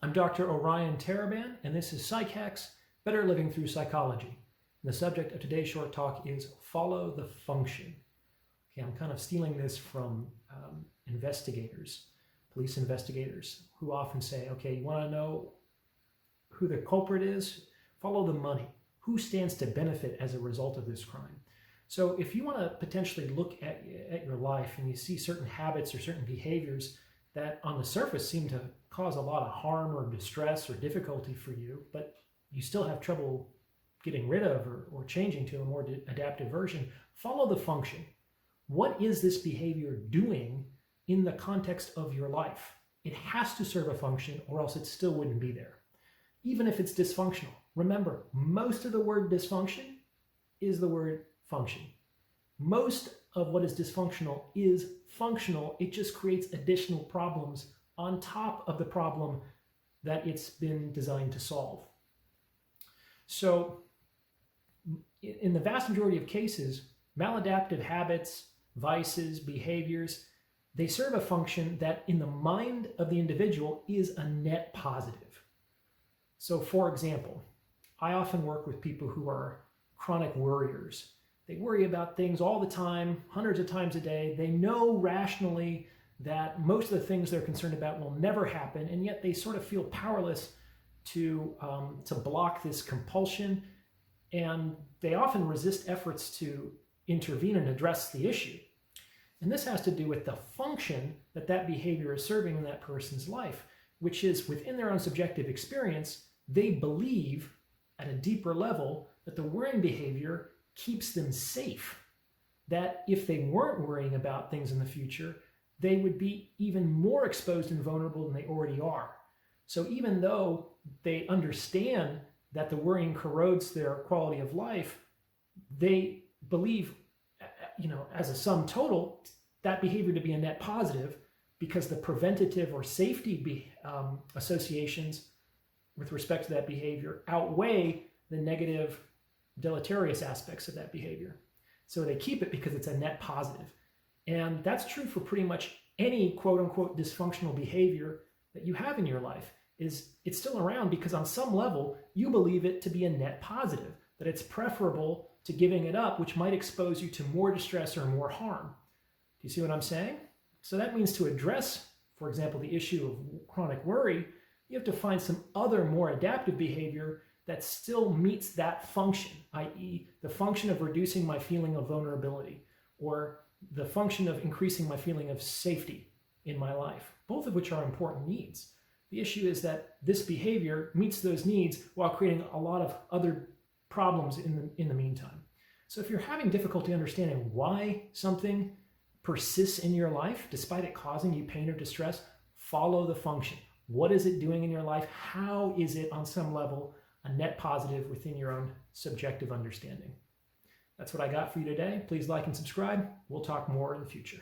I'm Dr. Orion Taraban, and this is PsycHacks, Better Living Through Psychology. And the subject of today's short talk is follow the function. Okay, I'm kind of stealing this from investigators, police investigators, who often say, okay, you want to know who the culprit is? Follow the money. Who stands to benefit as a result of this crime? So if you want to potentially look at your life and you see certain habits or certain behaviors that on the surface seem to cause a lot of harm or distress or difficulty for you, but you still have trouble getting rid of or changing to a more adaptive version, follow the function. What is this behavior doing in the context of your life? It has to serve a function or else it still wouldn't be there. Even if it's dysfunctional. Remember, most of the word dysfunction is the word function. Most of what is dysfunctional is functional. It just creates additional problems on top of the problem that it's been designed to solve. So in the vast majority of cases, maladaptive habits, vices, behaviors, they serve a function that in the mind of the individual is a net positive. So for example, I often work with people who are chronic worriers. They worry about things all the time, hundreds of times a day. They know rationally that most of the things they're concerned about will never happen, and yet they sort of feel powerless to block this compulsion, and they often resist efforts to intervene and address the issue. And this has to do with the function that that behavior is serving in that person's life, which is within their own subjective experience, they believe at a deeper level that the worrying behavior keeps them safe, that if they weren't worrying about things in the future, they would be even more exposed and vulnerable than they already are. So even though they understand that the worrying corrodes their quality of life, they believe, as a sum total, that behavior to be a net positive because the preventative or safety associations with respect to that behavior outweigh the negative deleterious aspects of that behavior. So they keep it because it's a net positive. And that's true for pretty much any quote-unquote dysfunctional behavior that you have in your life. It's still around because on some level you believe it to be a net positive, that it's preferable to giving it up, which might expose you to more distress or more harm. Do you see what I'm saying? So that means to address, for example, the issue of chronic worry, you have to find some other more adaptive behavior that still meets that function, i.e. the function of reducing my feeling of vulnerability or the function of increasing my feeling of safety in my life, both of which are important needs. The issue is that this behavior meets those needs while creating a lot of other problems in the meantime. So if you're having difficulty understanding why something persists in your life, despite it causing you pain or distress, follow the function. What is it doing in your life? How is it on some level a net positive within your own subjective understanding? That's what I got for you today. Please like and subscribe. We'll talk more in the future.